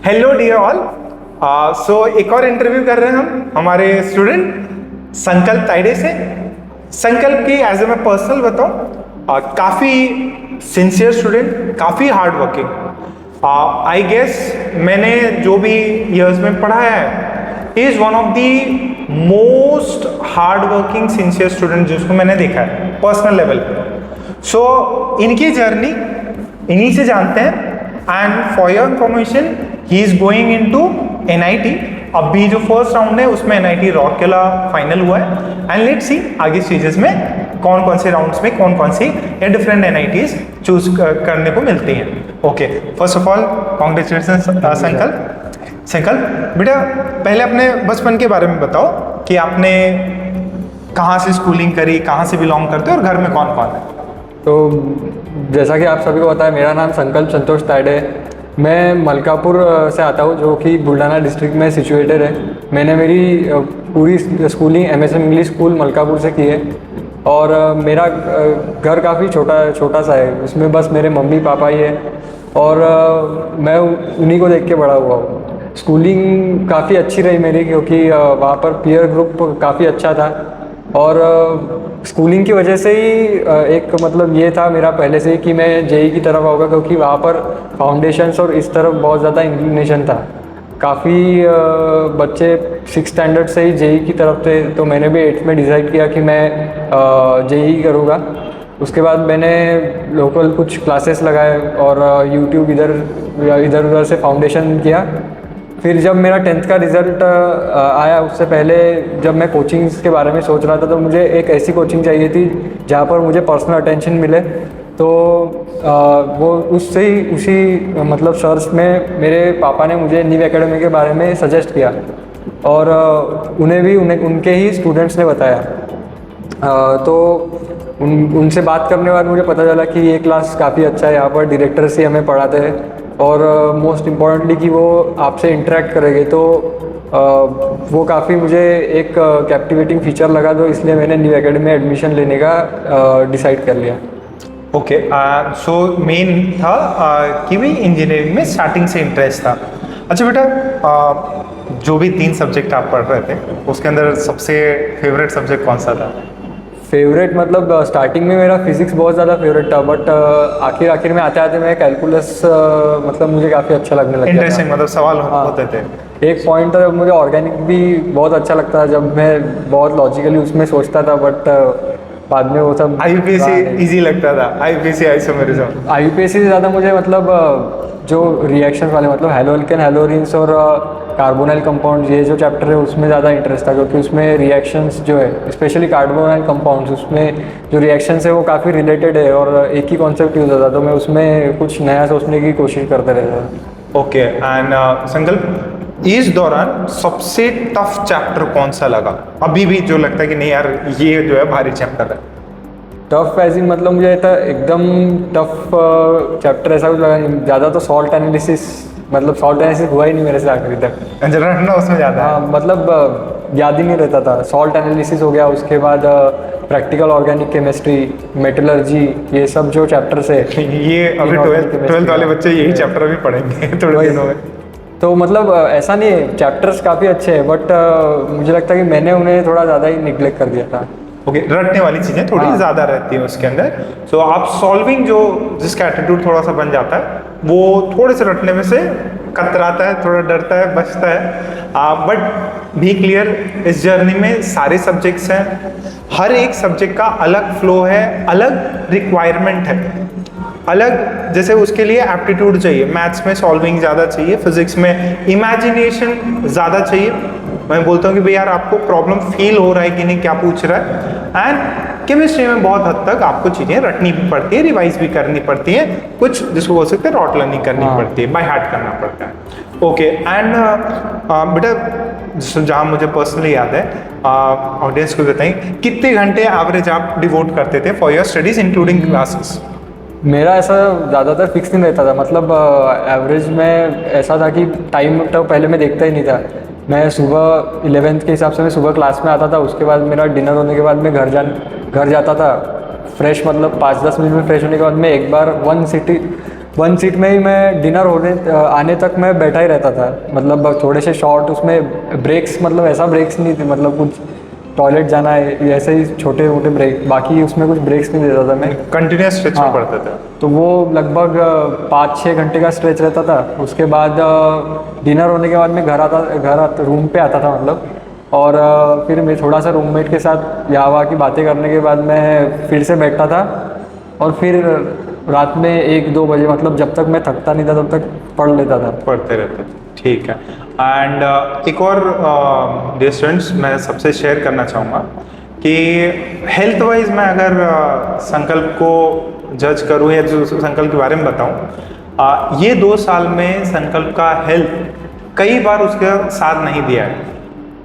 Hello dear all. सो एक और interview कर रहे हैं हम हमारे स्टूडेंट संकल्प ताइडे से। संकल्प की एज ए मैं पर्सनल बताऊं, काफ़ी सिंसियर स्टूडेंट, काफ़ी हार्ड वर्किंग। आई गेस मैंने जो भी ईयर्स में पढ़ाया है, is one of the most hard working sincere student जिसको मैंने देखा है पर्सनल लेवल पे। सो इनकी जर्नी इन्हीं से जानते हैं। And for your information, he is going into NIT। अभी जो फर्स्ट राउंड है उसमें NIT रौरकेला फाइनल हुआ है। एंड लेट्स सी आगे स्टेजेस में कौन कौन से राउंड्स में कौन कौन सी या डिफरेंट NITs चूज करने को मिलती हैं। Okay, first of all congratulation संकल्प। बेटा पहले अपने बचपन के बारे में बताओ कि आपने कहाँ से स्कूलिंग करी, कहाँ से बिलोंग करते हो और घर में कौन कौन है। तो जैसा कि आप सभी को पता है, मेरा नाम संकल्प संतोष ताइडे है। मैं मलकापुर से आता हूँ, जो कि बुल्ढाना डिस्ट्रिक्ट में सिचुएटेड है। मैंने मेरी पूरी schooling MSM English school Malkapur से की है। और मेरा घर काफ़ी छोटा सा है, उसमें बस मेरे मम्मी पापा ही है और मैं उन्हीं को देख के बड़ा हुआ हूँ। स्कूलिंग काफ़ी अच्छी रही मेरी, क्योंकि वहाँ पर पीयर ग्रुप काफ़ी अच्छा था। और स्कूलिंग की वजह से ही एक मतलब ये था मेरा पहले से ही कि मैं JEE की तरफ आऊँगा, क्योंकि वहाँ पर फाउंडेशंस और इस तरफ बहुत ज़्यादा इंक्लिनेशन था। काफ़ी बच्चे 6th स्टैंडर्ड से ही JEE की तरफ थे, तो मैंने भी 8th में डिसाइड किया कि मैं JEE करूँगा। उसके बाद मैंने लोकल कुछ क्लासेस लगाए और यूट्यूब इधर उधर से फाउंडेशन किया। फिर जब मेरा 10th का रिज़ल्ट आया, उससे पहले जब मैं कोचिंग्स के बारे में सोच रहा था, तो मुझे एक ऐसी कोचिंग चाहिए थी जहाँ पर मुझे पर्सनल अटेंशन मिले। तो वो उसी मतलब सर्च में मेरे पापा ने मुझे न्यू एकेडमी के बारे में सजेस्ट किया और उनके ही स्टूडेंट्स ने बताया। तो उनसे बात करने के बाद मुझे पता चला कि ये क्लास काफ़ी अच्छा है, यहाँ पर डायरेक्टर से हमें पढ़ाते हैं और मोस्ट इम्पॉर्टेंटली कि वो आपसे इंटरेक्ट करेंगे। तो वो काफ़ी मुझे एक कैप्टिवेटिंग फीचर लगा, तो इसलिए मैंने न्यू एकेडमी में एडमिशन लेने का डिसाइड कर लिया। ओके, सो मेन था कि भी इंजीनियरिंग में स्टार्टिंग से इंटरेस्ट था। अच्छा बेटा, जो भी 3 सब्जेक्ट आप पढ़ रहे थे उसके अंदर सबसे फेवरेट सब्जेक्ट कौन सा था? फेवरेट मतलब स्टार्टिंग में मेरा फिजिक्स बहुत ज़्यादा फेवरेट था, बट आखिर में आते आते मैं कैलकुलस मतलब मुझे काफ़ी अच्छा लगने लगा। इंटरेस्टिंग मतलब सवाल होते थे। एक पॉइंट था मुझे ऑर्गेनिक भी बहुत अच्छा लगता था, जब मैं बहुत लॉजिकली उसमें सोचता था, बट बाद में वो सब IUPAC इजी लगता था। IUPAC isomerism. IUPAC से ज़्यादा मुझे मतलब जो रिएक्शन वाले मतलब हैलोअल्केन हैलोरिन्स और कार्बोनाइल कंपाउंड्स, ये जो चैप्टर है उसमें ज़्यादा इंटरेस्ट था, क्योंकि उसमें रिएक्शंस जो है स्पेशली कार्बोनाइल कंपाउंड्स, उसमें जो रिएक्शंस है वो काफ़ी रिलेटेड है और एक ही कॉन्सेप्ट यूज़ होता था। तो मैं उसमें कुछ नया सोचने की कोशिश करते रहता था। ओके, एंड संकल्प, इस दौरान सबसे टफ चैप्टर कौन सा लगा अभी भी, जो लगता है कि नहीं यार ये जो है भारी चैप्टर है? टफ एजिंग मतलब मुझे था एकदम टफ चैप्टर ऐसा कुछ लगा नहीं। ज़्यादा तो सॉल्ट एनालिसिस हुआ ही नहीं मेरे से आखिरी तक। रटना उसमें ज़्यादा? हाँ, मतलब याद ही नहीं रहता था। सॉल्ट एनालिसिस हो गया, उसके बाद प्रैक्टिकल ऑर्गेनिक केमिस्ट्री, मेटलर्जी, ये सब जो चैप्टर्स है ये अभी 12th वाले बच्चे यही चैप्टर अभी पढ़ेंगे थोड़े दिनों में। तो मतलब ऐसा नहीं है, चैप्टर्स काफ़ी अच्छे हैं, बट मुझे लगता है कि मैंने उन्हें थोड़ा ज़्यादा ही निगलेक्ट कर दिया था। ओके, रटने वाली चीज़ें थोड़ी ज़्यादा रहती हैं उसके अंदर। सो आप सॉल्विंग जो जिसका एटीट्यूड थोड़ा सा बन जाता है, वो थोड़े से रटने में से कतराता है, थोड़ा डरता है, बचता है। बट बी क्लियर, इस जर्नी में सारे सब्जेक्ट्स हैं, हर एक सब्जेक्ट का अलग फ्लो है, अलग रिक्वायरमेंट है, अलग। जैसे उसके लिए एप्टीट्यूड चाहिए, मैथ्स में सॉल्विंग ज़्यादा चाहिए, फिजिक्स में इमेजिनेशन ज़्यादा चाहिए। मैं बोलता हूँ कि भाई यार आपको प्रॉब्लम फील हो रहा है कि नहीं, क्या पूछ रहा है। एंड केमिस्ट्री में बहुत हद तक आपको चीज़ें रटनी भी पड़ती है, रिवाइज भी करनी पड़ती हैं, कुछ जिसको बोल सकते हैं रॉट लर्निंग करनी पड़ती है, बाय हार्ट करना पड़ता है। ओके, एंड बेटा जहाँ मुझे पर्सनली याद है, ऑडियंस को बताएं कितने घंटे एवरेज आप डिवोट करते थे for your studies including classes? मेरा ऐसा ज़्यादातर फिक्स नहीं रहता था, मतलब एवरेज में ऐसा था कि टाइम तो पहले मैं देखता ही नहीं था। मैं सुबह 11th के हिसाब से मैं सुबह क्लास में आता था, उसके बाद मेरा डिनर होने के बाद मैं घर जाता था फ्रेश, मतलब 5-10 मिनट में फ्रेश होने के बाद मैं एक बार वन सीट में ही मैं डिनर आने तक मैं बैठा ही रहता था, मतलब थोड़े से शॉर्ट उसमें ब्रेक्स, मतलब ऐसा ब्रेक्स नहीं थे, मतलब कुछ टॉयलेट जाना है ऐसे ही छोटे मोटे ब्रेक, बाकी उसमें कुछ ब्रेक्स नहीं देता था मैं। कंटिन्यूस स्ट्रेच में पढ़ते थे? तो वो लगभग 5-6 घंटे का स्ट्रेच रहता था। उसके बाद डिनर होने के बाद मैं रूम पे आता था मतलब, और फिर मैं थोड़ा सा रूममेट के साथ यहाँ वहाँ की बातें करने के बाद मैं फिर से बैठता था, और फिर रात में 1-2 बजे, मतलब जब तक मैं थकता नहीं था तब तक पढ़ लेता था। पढ़ते रहते थे, ठीक है। एंड एक और डियर स्टूडेंट्स मैं सबसे शेयर करना चाहूँगा कि हेल्थ वाइज मैं अगर संकल्प को जज करूँ या जो संकल्प के बारे में बताऊँ, ये 2 साल में संकल्प का हेल्थ कई बार उसके साथ नहीं दिया है।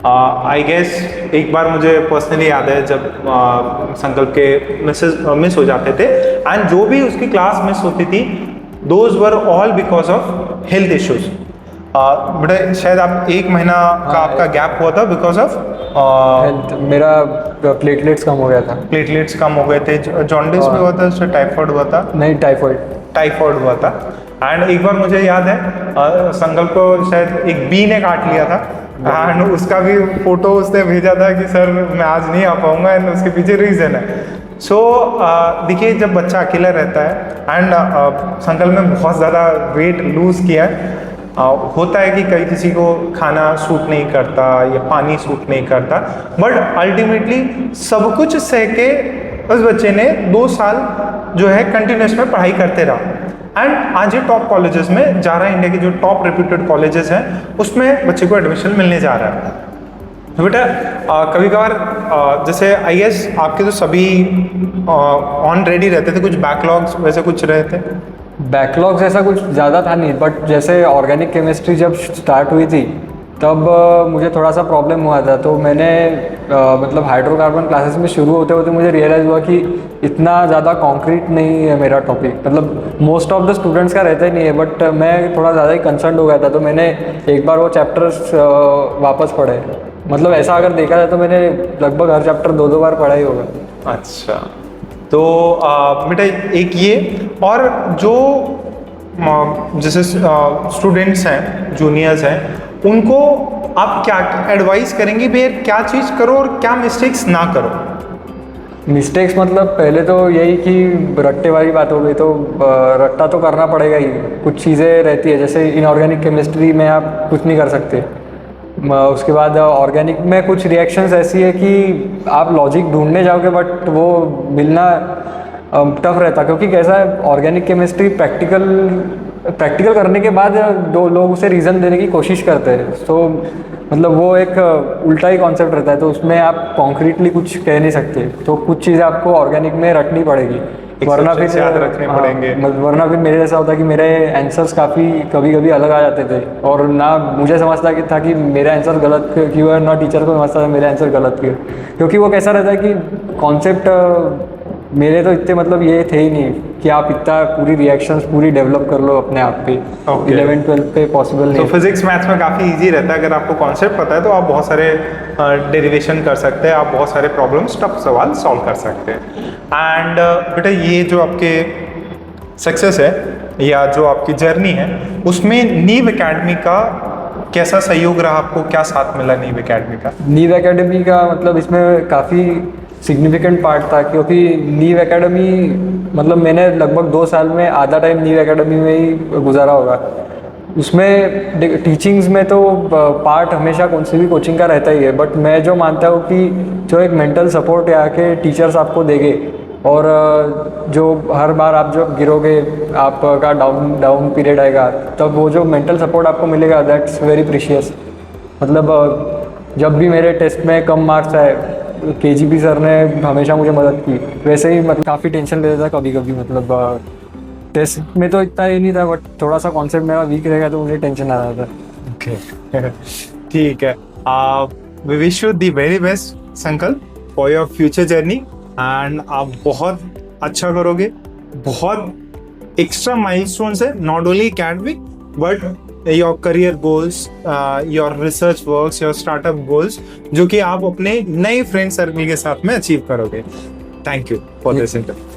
आई गेस एक बार मुझे पर्सनली याद है जब संकल्प के मिस हो जाते थे, एंड जो भी उसकी क्लास मिस होती थी those were all because of health issues. बेटा शायद आप 1 महीना का आपका गैप हुआ था बिकॉज ऑफ हेल्थ, मेरा प्लेटलेट्स कम हो गया था। प्लेटलेट्स कम हो गए थे, जॉन्डिस भी हुआ था, उससे टाइफाइड हुआ था? नहीं, टाइफाइड हुआ था। एंड एक बार मुझे याद है संकल्प को शायद एक बी ने काट लिया था, एंड उसका भी फोटो उसने भेजा था कि सर मैं आज नहीं आ पाऊंगा, एंड उसके पीछे रीज़न है। सो देखिए जब बच्चा अकेला रहता है, एंड संकल्प में बहुत ज़्यादा वेट लूज़ किया है, होता है कि कई किसी को खाना सूट नहीं करता या पानी सूट नहीं करता, बट अल्टीमेटली सब कुछ सह के उस बच्चे ने 2 साल जो है कंटिन्यूस में पढ़ाई करते रहा, एंड आज ये टॉप कॉलेजेस में जा रहा है। इंडिया के जो टॉप रेप्यूटेड कॉलेजेस हैं उसमें बच्चे को एडमिशन मिलने जा रहा है। तो बेटा कभी कभार जैसे आई गेस आपके तो सभी ऑन रेडी रहते थे, कुछ बैकलॉग्स वैसे कुछ रहे थे? बैकलॉग्स ऐसा कुछ ज़्यादा था नहीं, बट जैसे ऑर्गेनिक केमिस्ट्री जब स्टार्ट हुई थी तब मुझे थोड़ा सा प्रॉब्लम हुआ था, तो मैंने मतलब हाइड्रोकार्बन क्लासेस में शुरू होते होते मुझे रियलाइज़ हुआ कि इतना ज़्यादा कॉन्क्रीट नहीं है मेरा टॉपिक, मतलब मोस्ट ऑफ द स्टूडेंट्स का रहता ही नहीं है, बट मैं थोड़ा ज़्यादा ही कंसर्न हो गया था। तो मैंने एक बार वो चैप्टर्स वापस पढ़े, मतलब ऐसा अगर देखा जाए तो मैंने लगभग हर चैप्टर 2-2 बार पढ़ा ही होगा। अच्छा, तो बेटा एक ये, और जो जैसे स्टूडेंट्स हैं, जूनियर्स हैं, उनको आप क्या एडवाइस करेंगे भैया क्या चीज़ करो और क्या मिस्टेक्स ना करो? मिस्टेक्स मतलब पहले तो यही कि रट्टे वाली बात हो गई, तो रट्टा तो करना पड़ेगा ही। कुछ चीज़ें रहती है जैसे इनऑर्गेनिक केमिस्ट्री में आप कुछ नहीं कर सकते। उसके बाद ऑर्गेनिक में कुछ रिएक्शंस ऐसी है कि आप लॉजिक ढूंढने जाओगे बट वो मिलना टफ रहता, क्योंकि कैसा है ऑर्गेनिक केमिस्ट्री प्रैक्टिकल करने के बाद 2 लोग उसे रीज़न देने की कोशिश करते हैं, तो मतलब वो एक उल्टा ही कॉन्सेप्ट रहता है, तो उसमें आप कॉन्क्रीटली कुछ कह नहीं सकते। तो कुछ चीज़ें आपको ऑर्गेनिक में रटनी पड़ेगी, वरना फिर याद रखने पड़ेंगे। वरना फिर मेरे जैसा होता कि मेरे आंसर्स काफ़ी कभी अलग आ जाते थे, और ना मुझे समझता कि था कि मेरा आंसर गलत क्यों है, ना टीचर को समझता था मेरा आंसर गलत क्यों, क्योंकि वो कैसा रहता है कि कॉन्सेप्ट मेरे तो इतने मतलब ये थे ही नहीं कि आप इतना पूरी रिएक्शंस पूरी डेवलप कर लो अपने आप पे। 11-12 पे पॉसिबल नहीं। तो फिजिक्स मैथ्स में काफ़ी इजी रहता है, अगर आपको कॉन्सेप्ट पता है तो आप बहुत सारे डेरिवेशन कर सकते हैं, आप बहुत सारे प्रॉब्लम्स टफ सवाल सॉल्व कर सकते हैं। एंड बेटा ये जो आपके सक्सेस है या जो आपकी जर्नी है उसमें नीव एकेडमी का कैसा सहयोग रहा आपको, क्या साथ मिला नीव एकेडमी का? नीव एकेडमी का मतलब इसमें काफ़ी सिग्निफिकेंट पार्ट था, क्योंकि नीव एकेडमी मतलब मैंने लगभग 2 साल में आधा टाइम नीव एकेडमी में ही गुजारा होगा। उसमें टीचिंग्स में तो पार्ट हमेशा कौन सी भी कोचिंग का रहता ही है, बट मैं जो मानता हूँ कि जो एक मेंटल सपोर्ट यहाँ के टीचर्स आपको देंगे, और जो हर बार आप जब गिरोगे आपका डाउन पीरियड आएगा, तब वो जो मेंटल सपोर्ट आपको मिलेगा दैट्स वेरी प्रीशियस। मतलब जब भी मेरे टेस्ट में कम मार्क्स आए, KGP सर ने हमेशा मुझे मदद की। वैसे ही मतलब काफ़ी टेंशन लेता था कभी मतलब टेस्ट में तो इतना ही नहीं था, बट थोड़ा सा कॉन्सेप्ट मेरा वीक रहेगा तो मुझे टेंशन आ रहा था। ओके ठीक है, we wish you the very best Sankalp for your future journey, and आप बहुत अच्छा करोगे। बहुत एक्स्ट्रा माइलस्टोन्स है, not only academic but your career goals, your research works, your startup goals, जो कि आप अपने नए फ्रेंड सर्कल के साथ में अचीव करोगे। Thank you for this interview.